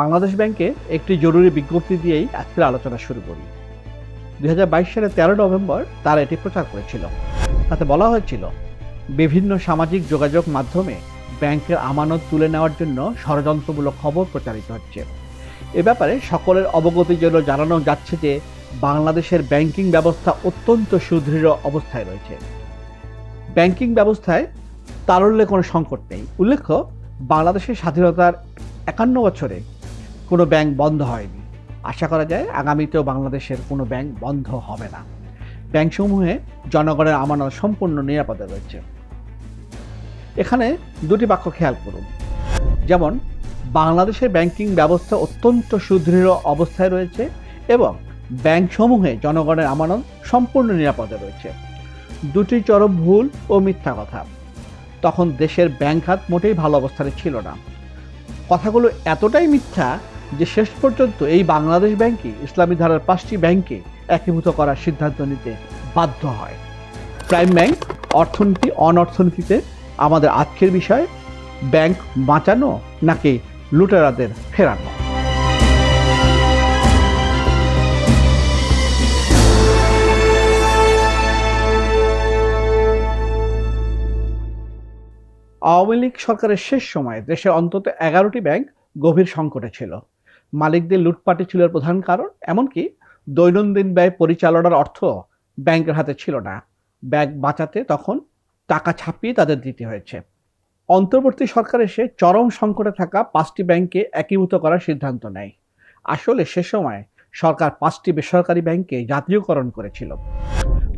বাংলাদেশ ব্যাংকে একটি জরুরি বিজ্ঞপ্তি দিয়েই আজকের আলোচনা শুরু করি। ২০২২ সালের ১৩ নভেম্বর তারা এটি প্রচার করেছিল। তাতে বলা হয়েছিল, বিভিন্ন সামাজিক যোগাযোগ মাধ্যমে ব্যাংকের আমানত তুলে নেওয়ার জন্য ষড়যন্ত্রমূলক খবর প্রচারিত হচ্ছে। এ ব্যাপারে সকলের অবগতির জন্য জানানো যাচ্ছে যে বাংলাদেশের ব্যাংকিং ব্যবস্থা অত্যন্ত সুদৃঢ় অবস্থায় রয়েছে। ব্যাংকিং ব্যবস্থায় তারল্যে কোনো সংকট নেই। উল্লেখ্য, বাংলাদেশের স্বাধীনতার ৫১ বছরে কোনো ব্যাংক বন্ধ হয়নি। আশা করা যায় আগামীতেও বাংলাদেশের কোনো ব্যাংক বন্ধ হবে না। ব্যাংকসমূহে জনগণের আমানত সম্পূর্ণ নিরাপদে রয়েছে। এখানে দুটি বাক্য খেয়াল করুন। যেমন, বাংলাদেশের ব্যাংকিং ব্যবস্থা অত্যন্ত সুদৃঢ় অবস্থায় রয়েছে এবং ব্যাংকসমূহে জনগণের আমানত সম্পূর্ণ নিরাপদে রয়েছে। দুটি চরম ভুল ও মিথ্যা কথা। তখন দেশের ব্যাংক খাত মোটেই ভালো অবস্থানে ছিল না। কথাগুলো এতটাই মিথ্যা যে শেষ পর্যন্ত এই বাংলাদেশ ব্যাংকই ইসলামী ধারার ৫টি ব্যাংককে একীভূত করার সিদ্ধান্ত নিতে বাধ্য হয়। প্রাইম ব্যাংক অর্থনীতি অনর্থনীতিতে আমাদের আজকের বিষয়, ব্যাংক বাঁচানো নাকি লুটেরাদের ফেরানো। আওয়ামী লীগ সরকারের শেষ সময়ে দেশে অন্তত ১১টি ব্যাংক গভীর সংকটে ছিল। মালিকদের লুটপাটই ছিল এর প্রধান কারণ। এমনকি দৈনন্দিন ব্যয় পরিচালনার অর্থ ব্যাংকের হাতে ছিল না। ব্যাংক বাঁচাতে তখন টাকা ছাপিয়ে তাদের দিতে হয়েছে। অন্তর্বর্তী সরকার এসে চরম সংকটে থাকা ৫টি ব্যাংককে একীভূত করার সিদ্ধান্ত নেয়। আসলে সে সময় সরকার ৫টি বেসরকারি ব্যাংককে জাতীয়করণ করেছিল।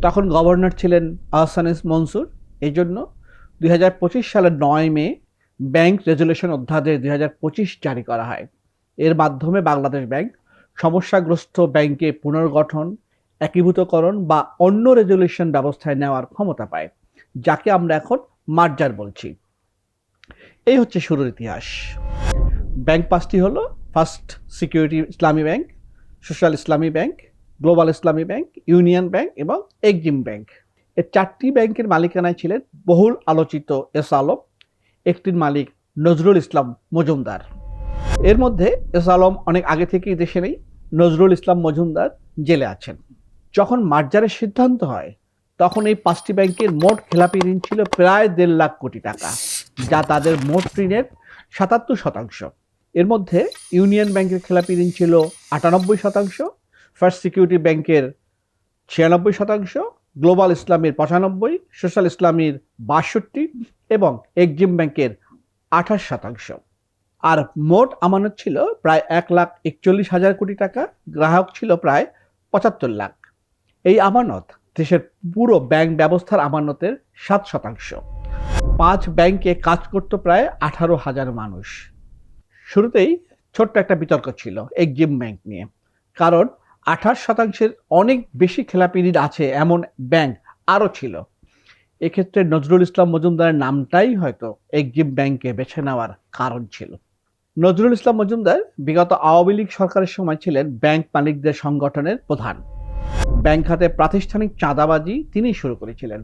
তখন গভর্নর ছিলেন আহসান এস মনসুর। এই জন্য ২০২৫ সালের ৯ মে ব্যাংক রেজুলেশন অধ্যাদেশ ২০২৫ জারি করা হয়। এর মাধ্যমে বাংলাদেশ ব্যাংক সমস্যাগ্রস্ত ব্যাংকে পুনর্গঠন, একীভূতকরণ বা অন্য রেজুলেশন ব্যবস্থায় নেওয়ার ক্ষমতা পায়, যাকে আমরা এখন মার্জার বলছি। এই হচ্ছে শুরুর ইতিহাস। ব্যাংক ৫টি হলো: ফার্স্ট সিকিউরিটি ইসলামী ব্যাংক, সোশ্যাল ইসলামী ব্যাংক, গ্লোবাল ইসলামী ব্যাংক, ইউনিয়ন ব্যাংক এবং এক্সিম ব্যাংক। এর ৪টি ব্যাংকের মালিকানায় ছিলেন বহুল আলোচিত এস আলম। একটির মালিক নজরুল ইসলাম মজুমদার। এর মধ্যে এস আলম অনেক আগে থেকেই দেশে নেই। নজরুল ইসলাম মজুমদার জেলে আছেন। যখন মার্জারের সিদ্ধান্ত হয় তখন এই ৫টি ব্যাংকের মোট খেলাপি ঋণ ছিল প্রায় ১.৫ লাখ কোটি টাকা, যা তাদের মোট ঋণের ৭৭%। এর মধ্যে ইউনিয়ন ব্যাংকের খেলাপি ঋণ ছিল ৯৮%, ফার্স্ট সিকিউরিটি ব্যাংকের ৯৬%, গ্লোবাল ইসলামের ৯৫%, সোশ্যাল ইসলামীর ৬২% এবং এক্সিম ব্যাংকের ২৮%। আর মোট আমানত ছিল প্রায় ১,৪১,০০০ কোটি টাকা। গ্রাহক ছিল প্রায় ৭৫ লাখ। এই আমানত দেশের পুরো ব্যাংক ব্যবস্থার আমানতের ৭%। ৫ ব্যাংকে কাজ করত প্রায় ১৮,০০০ মানুষ। শুরুতেই ছোট্ট একটা বিতর্ক ছিল এক্সিম ব্যাংক নিয়ে, কারণ ২৮% অনেক বেশি খেলাপি ঋণ আছে এমন ব্যাংক আরও ছিল। এক্ষেত্রে নজরুল ইসলাম মজুমদারের নামটাই হয়তো এক্সিম ব্যাংকে বেছে নেওয়ার কারণ ছিল। নজরুল ইসলাম মজুমদার বিগত আওয়ামী লীগ সরকারের সময় ছিলেন ব্যাংক মালিকদের সংগঠনের প্রধান। ব্যাংক খাতে প্রাতিষ্ঠানিক চাঁদাবাজি তিনি শুরু করেছিলেন।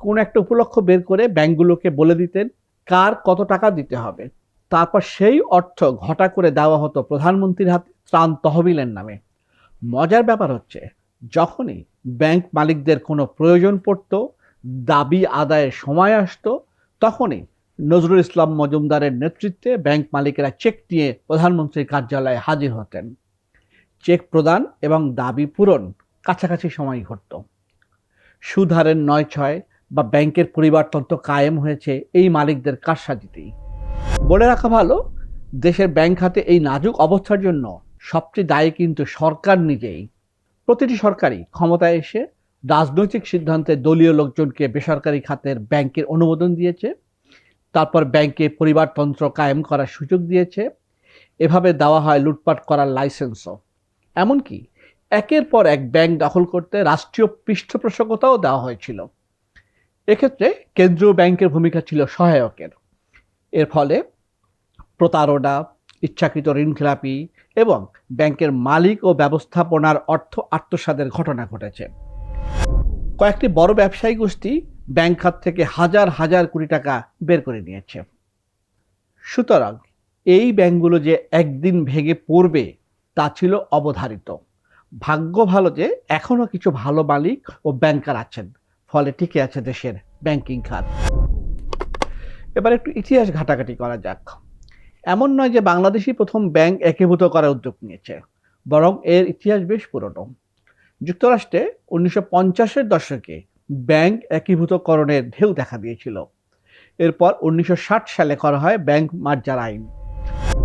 কোন একটা উপলক্ষ বের করে ব্যাংকগুলোকে বলে দিতেন কার কত টাকা দিতে হবে। তারপর সেই অর্থ ঘটা করে দেওয়া হতো প্রধানমন্ত্রীর হাতে ত্রাণ তহবিলের নামে। মজার ব্যাপার হচ্ছে, যখনই ব্যাংক মালিকদের কোনো প্রয়োজন পড়ত, দাবি আদায়ের সময় আসতো, তখনই নজরুল ইসলাম মজুমদারের নেতৃত্বে ব্যাংক মালিকেরা চেক নিয়ে প্রধানমন্ত্রীর কার্যালয়ে হাজির হতেন। চেক প্রদান এবং দাবি পূরণ কাছাকাছি সময় ঘটত। সুদহারের ৯/৬ বা ব্যাংকের পরিবারতন্ত্র কায়েম হয়েছে এই মালিকদের কারসাজিতেই। বলে রাখা ভালো, দেশের ব্যাংক খাতে এই নাজুক অবস্থার জন্য সবচেয়ে দায়ী কিন্তু সরকার নিজেই। প্রতিটি সরকারই ক্ষমতায় এসে রাজনৈতিক সিদ্ধান্তে দলীয় লোকজনকে বেসরকারি খাতের ব্যাংকের অনুমোদন দিয়েছে, তারপর ব্যাংকে পরিবারতন্ত্র কায়েম করার সুযোগ দিয়েছে। এভাবে দেওয়া হয় লুটপাট করার লাইসেন্সও। এমনকি একের পর এক ব্যাংক দখল করতে রাষ্ট্রীয় পৃষ্ঠপোষকতাও দেওয়া হয়েছিল। এক্ষেত্রে কেন্দ্রীয় ব্যাংকের ভূমিকা ছিল সহায়কের। এর ফলে প্রতারণা, ইচ্ছাকৃত ঋণ খেলাপি এবং ব্যাংকের মালিক ও ব্যবস্থাপনার অর্থ আত্মসাতের ঘটনা ঘটেছে। কয়েকটি বড় ব্যবসায়ী গোষ্ঠী ব্যাংক খাত থেকে হাজার হাজার কোটি টাকা বের করে নিয়েছে। সুতরাং এই ব্যাংকগুলো যে একদিন ভেঙে পড়বে তা ছিল অবধারিত। ভাগ্য ভালো যে এখনো কিছু ভালো মালিক ও ব্যাংকার আছেন, ফলে টিকে আছে দেশের ব্যাংকিং খাত। এবার একটু ইতিহাস ঘাটাঘাটি করা যাক। এমন নয় যে বাংলাদেশই প্রথম ব্যাংক একীভূত করার উদ্যোগ নিয়েছে, বরং এর ইতিহাস বেশ পুরনো। যুক্তরাষ্ট্রে 1950-এর দশকে ব্যাংক একীভূতকরণের ঢেউ দেখা দিয়েছিল। এরপর 1960 সালে করা হয় ব্যাংক মার্জার আইন।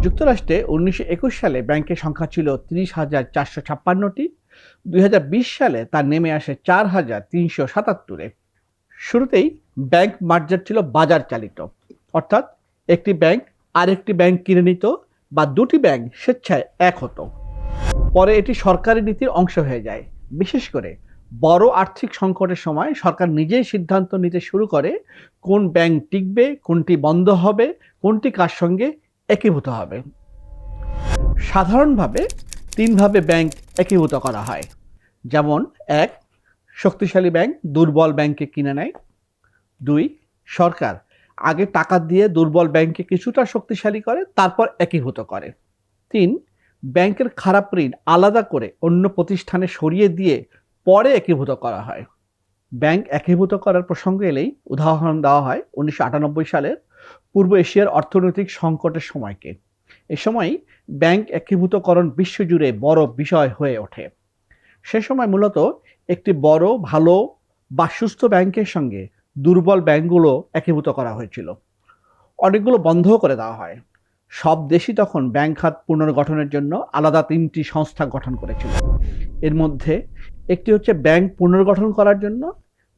যুক্তরাষ্ট্রে 1921 সালে ব্যাংকের সংখ্যা ছিল 30,456টি। 2020 সালে তা নেমে আসে 4,377-এ। শুরুতেই ব্যাংক মার্জার ছিল বাজার চালিত, অর্থাৎ একটি ব্যাংক আরেকটি ব্যাংক কিনে নিত বা দুটি ব্যাংক স্বেচ্ছায় এক হতো। পরে এটি সরকারি নীতির অংশ হয়ে যায়। বিশেষ করে বড় আর্থিক সংকটের সময় সরকার নিজেই সিদ্ধান্ত নিতে শুরু করে কোন ব্যাংক টিকবে, কোনটি বন্ধ হবে, কোনটি কার সঙ্গে একীভূত হবে। সাধারণভাবে তিনভাবে ব্যাংক একীভূত করা হয়। যেমন 1, শক্তিশালী ব্যাংক দুর্বল ব্যাংককে কিনে নেয়। 2, সরকার আগে টাকা দিয়ে দুর্বল ব্যাংককে কিছুটা শক্তিশালী করে তারপর একীভূত করে। 3, ব্যাংকের খারাপ ঋণ আলাদা করে অন্য প্রতিষ্ঠানে সরিয়ে দিয়ে পরে একীভূত করা হয়। ব্যাংক একীভূত করার প্রসঙ্গ এলেই উদাহরণ দেওয়া হয় 1998 সালের পূর্ব এশিয়ার অর্থনৈতিক সংকটের সময়কে। এ সময় ব্যাংক একীভূতকরণ বিশ্বজুড়ে বড় বিষয় হয়ে ওঠে। সে সময় মূলত একটি বড়, ভালো বা সুস্থ ব্যাংকের সঙ্গে দুর্বল ব্যাংকগুলো একীভূত করা হয়েছিল। অনেকগুলো বন্ধ করে দেওয়া হয়। সব দেশই তখন ব্যাংক খাত পুনর্গঠনের জন্য আলাদা 3টি সংস্থা গঠন করেছিল। এর মধ্যে একটি হচ্ছে ব্যাংক পুনর্গঠন করার জন্য,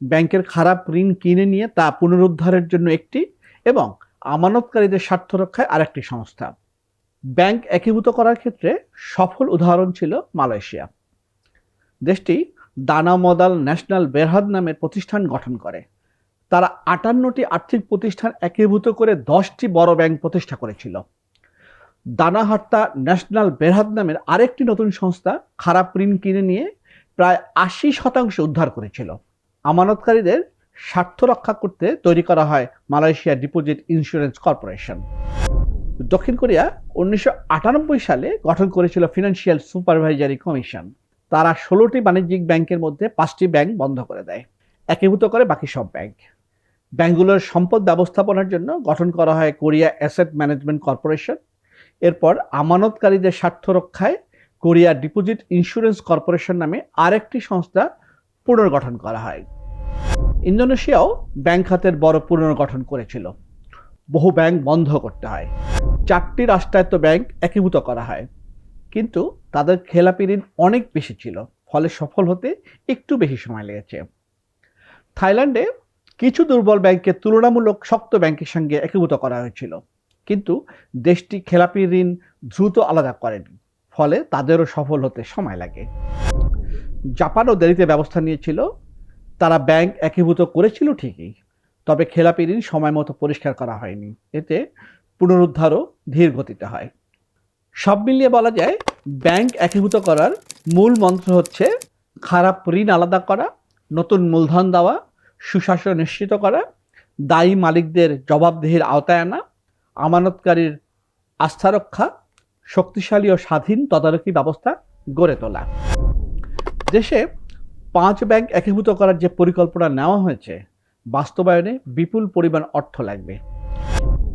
ব্যাংকের খারাপ ঋণ কিনে নিয়ে তা পুনরুদ্ধারের জন্য একটি, এবং আমানতকারীদের স্বার্থ রক্ষায় আরেকটি সংস্থা। ব্যাংক একীভূত করার ক্ষেত্রে সফল উদাহরণ ছিল মালয়েশিয়া। দেশটি দানা মদাল ন্যাশনাল বেরহাদ নামের প্রতিষ্ঠান গঠন করে। তারা 58টি আর্থিক প্রতিষ্ঠান একীভূত করে 10টি বড় ব্যাংক প্রতিষ্ঠা করেছিল। দানা হার্তা ন্যাশনাল বেরহাদ নামের আরেকটি নতুন সংস্থা খারাপ ঋণ কিনে নিয়ে প্রায় 80% উদ্ধার করেছিল। আমানতকারীদের স্বার্থ রক্ষা করতে তৈরি করা হয় মালয়েশিয়া ডিপোজিট ইন্স্যুরেন্স কর্পোরেশন। দক্ষিণ কোরিয়া 1998 সালে গঠন করেছিল ফিনান্সিয়াল সুপারভাইজারি কমিশন। তারা 16টি বাণিজ্যিক ব্যাংকের মধ্যে 5টি ব্যাংক বন্ধ করে দেয়, একীভূত করে বাকি সব ব্যাংক। ব্যাংকগুলোর সম্পদ ব্যবস্থাপনার জন্য গঠন করা হয় কোরিয়া অ্যাসেট ম্যানেজমেন্ট কর্পোরেশন। এরপর আমানতকারীদের স্বার্থ রক্ষায় কোরিয়া ডিপোজিট ইন্স্যুরেন্স কর্পোরেশন নামে আরেকটি সংস্থা পুনর্গঠন করা হয়। ইন্দোনেশিয়াও ব্যাংক খাতের বড় পুনর্গঠন করেছিল। বহু ব্যাংক বন্ধ করতে হয়। 4টি রাষ্ট্রায়ত্ত ব্যাংক একীভূত করা হয়, কিন্তু তাদের খেলাপি ঋণ অনেক বেশি ছিল, ফলে সফল হতে একটু বেশি সময় লেগেছে। থাইল্যান্ডে কিছু দুর্বল ব্যাংককে তুলনামূলক শক্ত ব্যাংকের সঙ্গে একীভূত করা হয়েছিল, কিন্তু দেশটি খেলাপি ঋণ দ্রুত আলাদা করেনি, ফলে তাদেরও সফল হতে সময় লাগে। জাপানও দেরিতে ব্যবস্থা নিয়েছিল। তারা ব্যাংক একীভূত করেছিল ঠিকই, তবে খেলাপি ঋণ সময় মতো পরিষ্কার করা হয়নি। এতে পুনরুদ্ধারও ধীর গতিতে হয়। সব মিলিয়ে বলা যায় ব্যাংক একীভূত করার মূল মন্ত্র হচ্ছে খারাপ ঋণ আলাদা করা, নতুন মূলধন দেওয়া, সুশাসন নিশ্চিত করা, দায়ী মালিকদের জবাবদিহির আওতায় আনা, আমানতকারীর আস্থা রক্ষা, শক্তিশালী ও স্বাধীন তদারকি ব্যবস্থা গড়ে তোলা। দেশে 5 ব্যাংক একীভূত করার যে পরিকল্পনা নেওয়া হয়েছে, বাস্তবায়নে বিপুল পরিমাণ অর্থ লাগবে।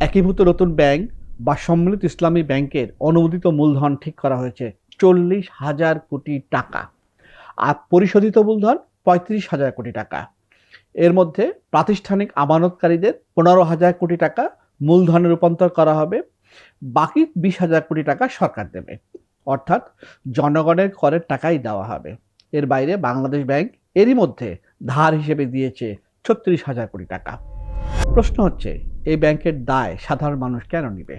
একীভূত নতুন ব্যাংক বা সম্মিলিত ইসলামী ব্যাংকের অনুমোদিত মূলধন ঠিক করা হয়েছে 40,000 কোটি টাকা, আর পরিশোধিত মূলধন 35,000 কোটি টাকা। এর মধ্যে প্রাতিষ্ঠানিক আমানতকারীদের 15,000 কোটি টাকা মূলধনে রূপান্তর করা হবে, বাকি 20,000 কোটি টাকা সরকার দেবে, অর্থাৎ জনগণের করের টাকাই দেওয়া হবে। এর বাইরে বাংলাদেশ ব্যাংক এরই মধ্যে ধার হিসেবে দিয়েছে 36,000 কোটি টাকা। প্রশ্ন হচ্ছে, এই ব্যাংকের দায় সাধারণ মানুষ কেন নেবে?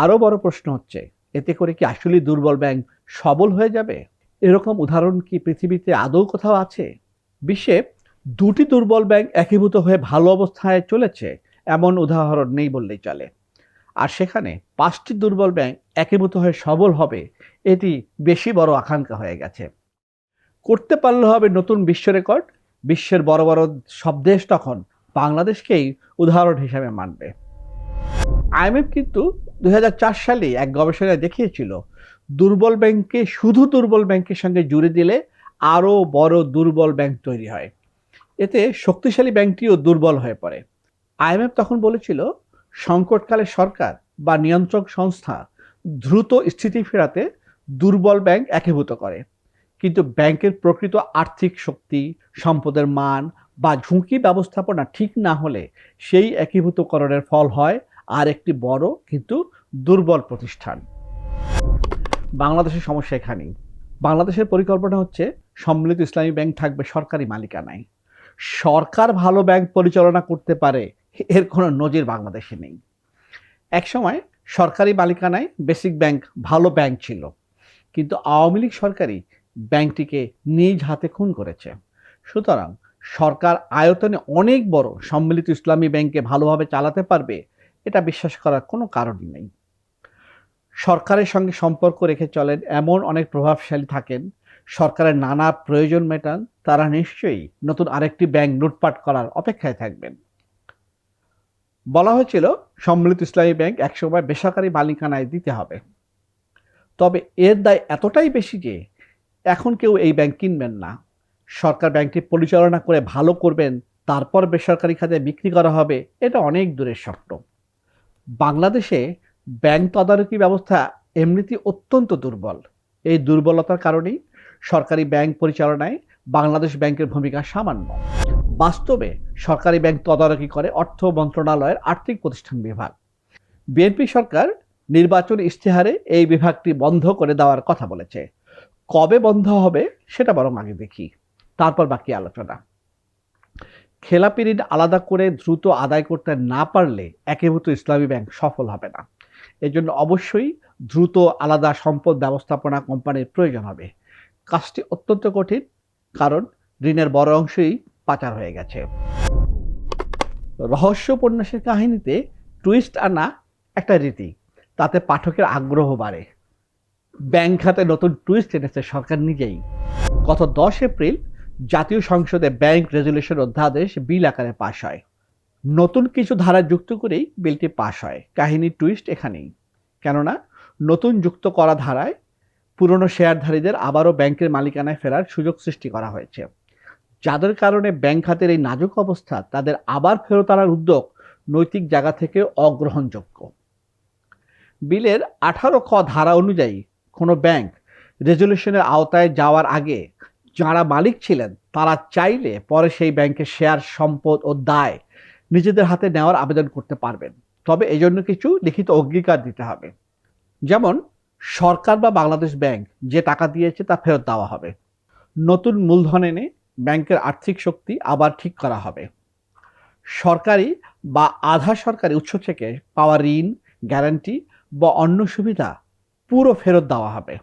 আরও বড় প্রশ্ন হচ্ছে, এতে করে কি আসলে দুর্বল ব্যাংক সবল হয়ে যাবে? এরকম উদাহরণ কি পৃথিবীতে আদৌ কোথাও আছে? বিশ্বে 2টি দুর্বল ব্যাংক একীভূত হয়ে ভালো অবস্থায় চলেছে এমন উদাহরণ নেই বললেই চলে। আর সেখানে 5টি দুর্বল ব্যাংক একীভূত হয়ে সবল হবে, এটি বেশি বড় আকাঙ্ক্ষা হয়ে গেছে। করতে পারলে হবে নতুন বিশ্ব রেকর্ড। বিশ্বের বড় বড় সব দেশ তখন বাংলাদেশকেই উদাহরণ হিসেবে মানবে। আইএমএফ কিন্তু 2004 সালে এক গবেষণায় দেখিয়েছিল দুর্বল ব্যাংককে শুধু দুর্বল ব্যাংকের সঙ্গে জুড়ে দিলে আরও বড় দুর্বল ব্যাংক তৈরি হয়। এতে শক্তিশালী ব্যাংকটিও দুর্বল হয়ে পড়ে। আইএমএফ তখন বলেছিল সংকটকালে সরকার বা নিয়ন্ত্রক সংস্থা দ্রুত স্থিতি ফেরাতে দুর্বল ব্যাংক একীভূত করে, কিন্তু ব্যাংকের প্রকৃত আর্থিক শক্তি, সম্পদের মান বা ঝুঁকি ব্যবস্থাপনা ঠিক না হলে সেই একীভূতকরণের ফল হয় আর একটি বড় কিন্তু দুর্বল প্রতিষ্ঠান। বাংলাদেশের সমস্যা এখানেই। বাংলাদেশের পরিকল্পনা হচ্ছে সম্মিলিত ইসলামী ব্যাংক থাকবে সরকারি মালিকানায়। সরকার ভালো ব্যাংক পরিচালনা করতে পারে এর কোনো নজির বাংলাদেশে নেই। একসময় সরকারি মালিকানায় বেসিক ব্যাংক ভালো ব্যাংক ছিল, কিন্তু আওয়ামী লীগ সরকারই ব্যাংকটিকে নিজ হাতে খুন করেছে। সুতরাং সরকার আয়তনে অনেক বড় সম্মিলিত ইসলামী ব্যাংকে ভালোভাবে চালাতে পারবে এটা বিশ্বাস করার কোনো কারণই নেই। সরকারের সঙ্গে সম্পর্ক রেখে চলেন এমন অনেক প্রভাবশালী থাকেন, সরকারের নানা প্রয়োজন মেটান, তারা নিশ্চয়ই নতুন আরেকটি ব্যাংক লুটপাট করার অপেক্ষায় থাকবেন। বলা হয়েছিল সম্মিলিত ইসলামী ব্যাংক একসময় বেসরকারি মালিকানায় দিতে হবে, তবে এর দায় এতটাই বেশি যে এখন কেউ এই ব্যাংক কিনবেন না। সরকার ব্যাংকটি পরিচালনা করে ভালো করবেন, তারপর বেসরকারি খাতে বিক্রি করা হবে, এটা অনেক দূরের স্বপ্ন। বাংলাদেশে ব্যাংক তদারকি ব্যবস্থা এমনিতেই অত্যন্ত দুর্বল। এই দুর্বলতার কারণেই সরকারি ব্যাংক পরিচালনায় বাংলাদেশ ব্যাংকের ভূমিকা সামান্য। বাস্তবে সরকারি ব্যাংক তদারকি করে অর্থ মন্ত্রণালয়ের আর্থিক প্রতিষ্ঠান বিভাগ। বিএনপি সরকার নির্বাচন ইশতেহারে এই বিভাগটি বন্ধ করে দেওয়ার কথা বলেছে। কবে বন্ধ হবে সেটা বরং আগে দেখি, তারপর বাকি আলোচনা। খেলাপি ঋণ আলাদা করে দ্রুত আদায় করতে না পারলে একীভূত ইসলামী ব্যাংক সফল হবে না। এজন্য অবশ্যই দ্রুত আলাদা সম্পদ ব্যবস্থাপনা কোম্পানির প্রয়োজন হবে। কাজটি অত্যন্ত কঠিন, কারণ ঋণের বড় অংশই পাচার হয়ে গেছে। রহস্য উপন্যাসের কাহিনীতে টুইস্ট আনা একটা রীতি, তাতে পাঠকের আগ্রহ বাড়ে। ব্যাংক খাতে নতুন টুইস্ট এনেছে সরকার নিজেই। গত 10 এপ্রিল জাতীয় সংসদে ব্যাংক রেজুলেশন অধ্যাদেশ বিল আকারে পাশ হয়। নতুন কিছু ধারা যুক্ত করেই বিলটি পাশ হয়। কাহিনী টুইস্ট এখানেই, কেননা নতুন যুক্ত করা ধারায় পুরনো শেয়ারধারীদের আবারও ব্যাংকের মালিকানায় ফেরার সুযোগ সৃষ্টি করা হয়েছে। যাদের কারণে ব্যাংক খাতের এই নাজুক অবস্থা, তাদের আবার ফেরত আনার উদ্যোগ নৈতিক জায়গা থেকে অগ্রহণযোগ্য। বিলের 18 খ ধারা অনুযায়ী কোনো ব্যাংক রেজুলেশনের আওতায় যাওয়ার আগে যারা মালিক ছিলেন তারা চাইলে পরে সেই ব্যাংকের শেয়ার, সম্পদ ও দায় নিজেদের হাতে নেওয়ার আবেদন করতে পারবেন। তবে এজন্য কিছু লিখিত অঙ্গীকার দিতে হবে, যেমন সরকার বা বাংলাদেশ ব্যাংক যে টাকা দিয়েছে তা ফেরত দেওয়া হবে, নতুন মূলধন এনে ব্যাংকের আর্থিক শক্তি আবার ঠিক করা হবে, সরকারি বা আধা সরকারি উৎস থেকে পাওয়া ঋণ, গ্যারান্টি বা অন্য সুবিধা পুরো ফেরত দেওয়া হবে,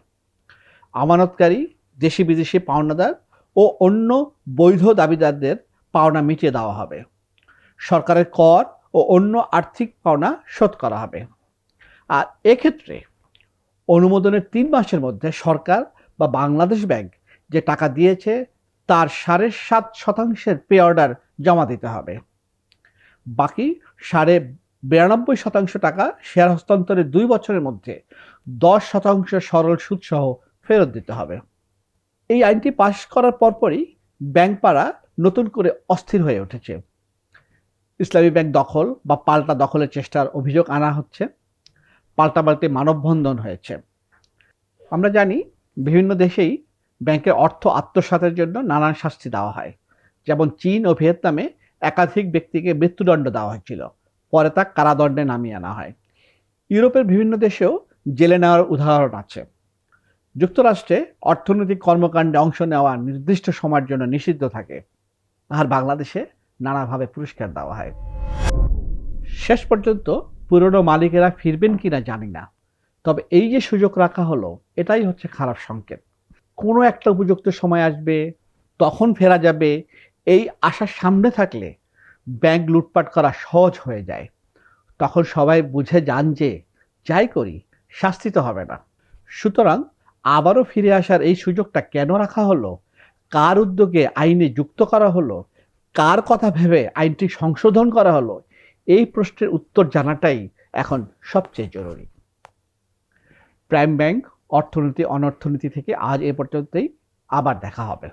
আমানতকারী, দেশি বিদেশি পাওনাদার ও অন্য বৈধ দাবিদারদের পাওনা মিটিয়ে দেওয়া হবে, সরকারের কর ও অন্য আর্থিক পাওনা শোধ করা হবে। আর এক্ষেত্রে অনুমোদনের 3 মাসের মধ্যে সরকার বা বাংলাদেশ ব্যাংক যে টাকা দিয়েছে তার 7.5% পে অর্ডার জমা দিতে হবে। বাকি 92.5% টাকা শেয়ার হস্তান্তরের 2 বছরের মধ্যে 10% সরল সুদ সহ ফেরত দিতে হবে। এই আইনটি পাশ করার পরপরই ব্যাংক পাড়া নতুন করে অস্থির হয়ে উঠেছে। ইসলামী ব্যাংক দখল বা পাল্টা দখলের চেষ্টার অভিযোগ আনা হচ্ছে, পাল্টাপাল্টি মানববন্ধন হয়েছে। আমরা জানি বিভিন্ন দেশেই ব্যাংকের অর্থ আত্মসাতের জন্য নানান শাস্তি দেওয়া হয়, যেমন চীন ও ভিয়েতনামে একাধিক ব্যক্তিকে মৃত্যুদণ্ড দেওয়া হয়েছিল, পরে তা কারাদণ্ডে নামিয়ে আনা হয়। ইউরোপের বিভিন্ন দেশেও জেলে নেওয়ার উদাহরণ আছে। যুক্তরাষ্ট্রে অর্থনৈতিক কর্মকাণ্ডে অংশ নেওয়া নির্দিষ্ট সময়ের জন্য নিষিদ্ধ থাকে, আর বাংলাদেশে নানাভাবে পুরস্কার দেওয়া হয়। শেষ পর্যন্ত পুরনো মালিকেরা ফিরবেন কিনা জানি না, তবে এই যে সুযোগ রাখা হলো এটাই হচ্ছে খারাপ সংকেত। কোনো একটা উপযুক্ত সময় আসবে, তখন ফেরা যাবে, এই আশার সামনে থাকলে ব্যাংক লুটপাট করা সহজ হয়ে যায়। তখন সবাই বুঝে যান যে যাই করি শাস্তি তো হবে না। সুতরাং আবারও ফিরে আসার এই সুযোগটা কেন রাখা হলো, কার উদ্যোগে আইনে যুক্ত করা হলো, কার কথা ভেবে আইনটি সংশোধন করা হলো, এই প্রশ্নের উত্তর জানাটাই এখন সবচেয়ে জরুরি। প্রাইম ব্যাংক, অর্থনীতি অনর্থনীতি থেকে আজ এ পর্যন্তই। আবার দেখা হবে।